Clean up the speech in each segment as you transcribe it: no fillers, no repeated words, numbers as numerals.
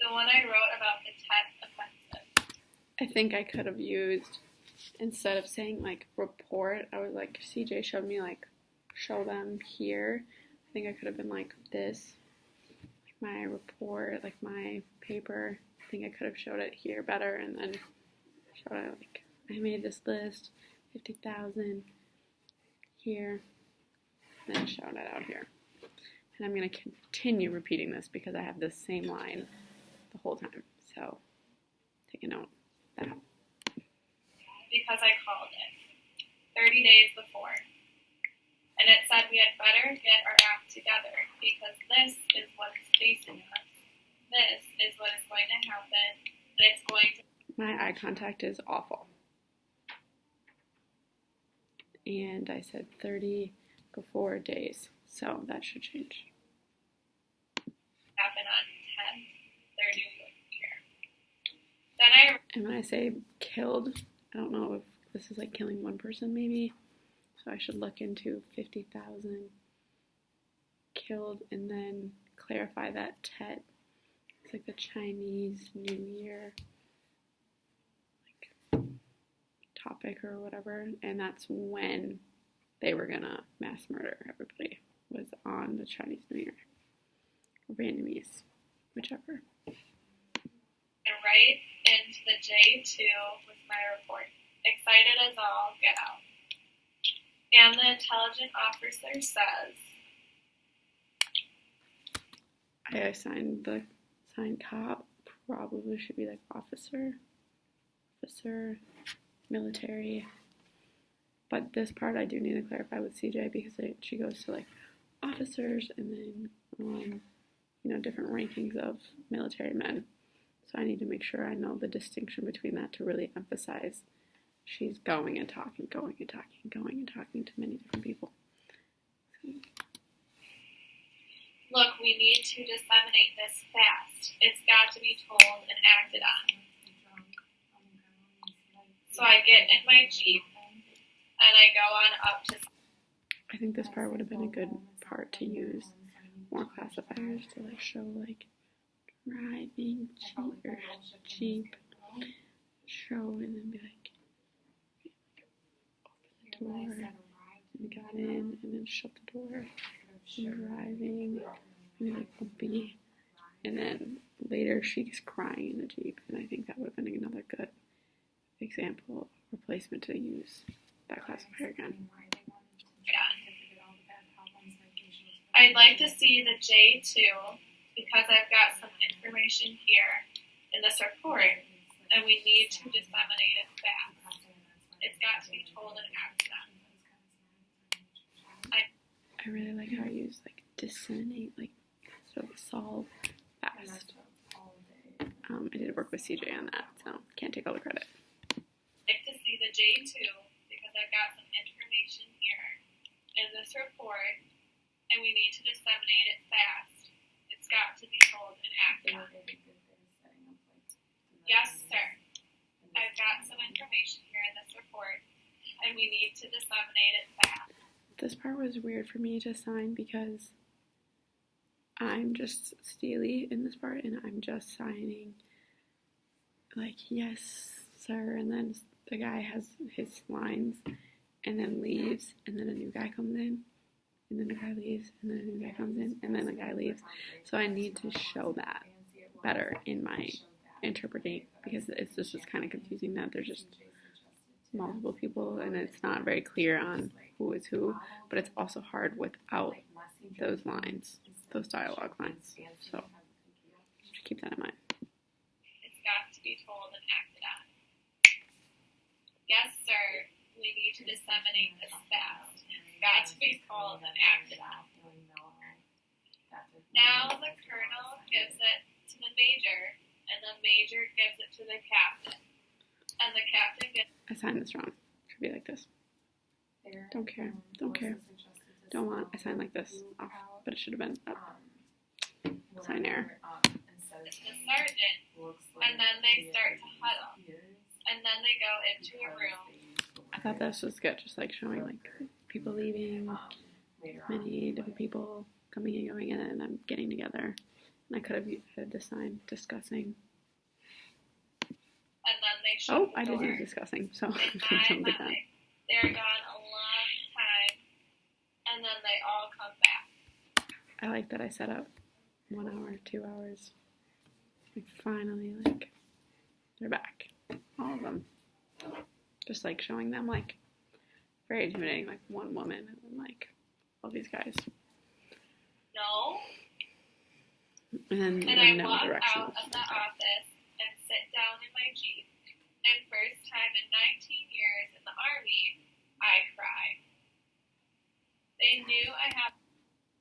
the one I wrote about the TET offensive. I think I could have used, instead of saying like report, I was like, CJ showed me like, show them here. I think I could have been like this, like my report, like my paper. I think I could have showed it here better, and then showed it like, I made this list, 50,000 here, and then showed it out here. And I'm going to continue repeating this because I have the same line the whole time. So take a note of that. Because I called it 30 days before. And it said we had better get our act together because this is what is facing us. This is what is going to happen. And it's going to... My eye contact is awful. And I said 30 before days. So that should change. Happen on 10th, their new year. Then and when I say killed, I don't know if this is like killing one person maybe. So I should look into 50,000 killed and then clarify that Tet. It's like the Chinese New Year like topic or whatever. And that's when they were gonna mass murder everybody, was on the Chinese New Year. Or Vietnamese, whichever. And right into the J2 with my report. Excited as all get out. And the intelligent officer says, I assigned the signed cop, probably should be like officer, military. But this part I do need to clarify with CJ because she goes to like officers and then, different rankings of military men. So I need to make sure I know the distinction between that to really emphasize she's going and talking to many different people. Look, we need to disseminate this fast. It's got to be told and acted on. So I get in my Jeep and I go on up to... I think this part would have been a good part to use more classifiers to like show like driving Jeep, show and then be like open the door and got in and then shut the door and driving and like bumpy and then later she's crying in the Jeep, and I think that would have been another good example replacement to use that classifier again. I'd like to see the J2 because I've got some information here in this report and we need to disseminate it fast. It's got to be told and acted on. I really like how I use like disseminate, like so solve fast. I did work with CJ on that, so can't take all the credit. I'd like to see the J2 because I've got some information here in this report and we need to disseminate it fast. It's got to be told and acted on. Yes, sir. I've got some information here in this report and we need to disseminate it fast. This part was weird for me to sign because I'm just Steely in this part and I'm just signing like, yes, sir, and then the guy has his lines and then leaves and then a new guy comes in and then the guy leaves and then a new guy comes in and then the guy leaves. So I need to show that better in my interpreting because it's just kind of confusing that there's just multiple people and it's not very clear on who is who, but it's also hard without those lines, those dialogue lines. So just keep that in mind. It's got to be told and acted on. Yes, sir. We need to disseminate this fast. It's got to be told and acted on. Now the colonel gives it to the major, and the major gives it to the captain. And the captain gets... I signed this wrong. Should be like this. Don't care. Don't want. I signed like this. Off. But it should have been up. Sign error. The sergeant, and then they start to huddle. And then they go into a room. I thought this was good, just like showing like people leaving, many different people coming and going, and then I'm getting together I could have had to sign discussing. And then they shut the I door. did use discussing, so They jumped the gun. They're gone a long time, and then they all come back. I like that I set up 1 hour, 2 hours. Like finally, like they're back, all of them. Just like showing them like very intimidating, like one woman and then like all these guys. No. And then I no walk direction. out of the office and sit down in my Jeep. And first time in 19 years in the Army, I cry. They knew I had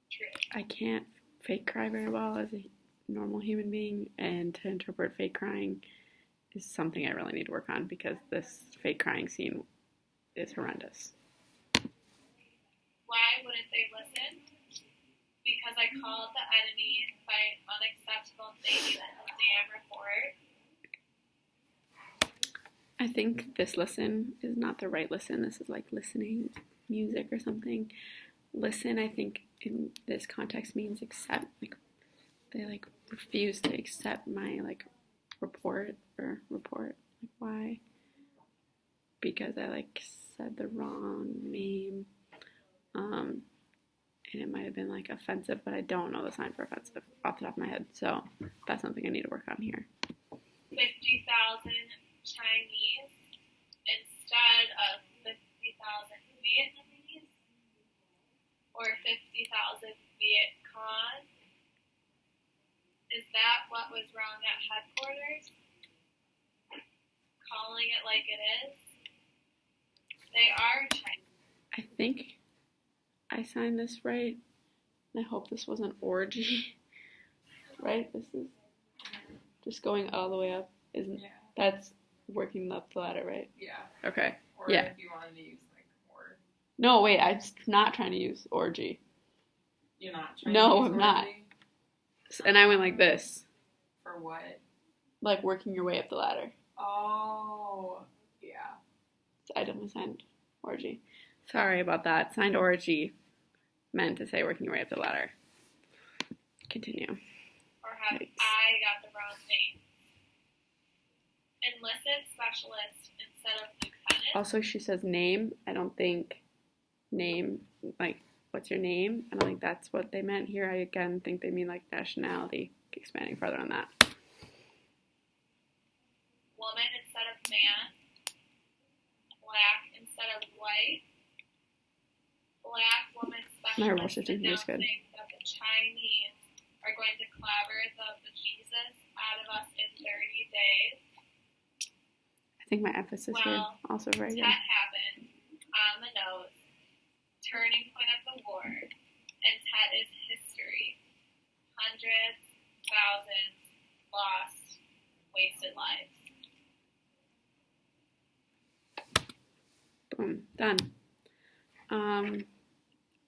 truth. I can't fake cry very well as a normal human being, and to interpret fake crying is something I really need to work on because this fake crying scene is horrendous. Why wouldn't they listen? Because I called the enemy by unacceptable things in the damn report. I think this listen is not the right listen. This is like listening music or something. Listen, I think in this context means accept. Like they like refuse to accept my like report. Like why? Because I like said the wrong name. And it might have been like offensive, but I don't know the sign for offensive off the top of my head. So that's something I need to work on here. 50,000 Chinese instead of 50,000 Vietnamese or 50,000 Viet Cong. Is that what was wrong at headquarters? Calling it like it is? They are Chinese. I think I signed this right. I hope this wasn't orgy. Right? This is just going all the way up. Isn't that's working up the ladder, right? Yeah. Okay. Or Yeah. if you wanted to use like more. No, wait, I'm not trying to use orgy. You're not trying No, to use I'm not. orgy? And I went like this. For what? Like working your way up the ladder. Oh, yeah. I definitely signed orgy. Sorry about that. Signed orgy meant to say working your way up the ladder. Continue. Or have Yikes. I got the wrong name? Enlisted specialist instead of lieutenant. Also, she says name. I don't think name, like, what's your name? I don't think that's what they meant here. I, again, think they mean, like, nationality. Expanding further on that. Woman instead of man. Black instead of white. Black woman My verbal specialist shifting here is good. announcing that the Chinese are going to clobber the bejesus out of us in 30 days. I think my emphasis here also very good. That happened on the nose. Turning point of the war. And Tet is history. Hundreds, thousands, lost, wasted lives. Boom. Done.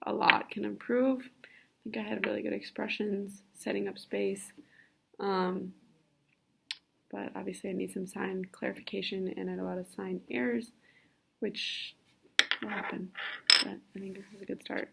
A lot can improve. I think I had really good expressions, setting up space. But obviously I need some sign clarification and I had a lot of sign errors, which will happen. But I think this is a good start.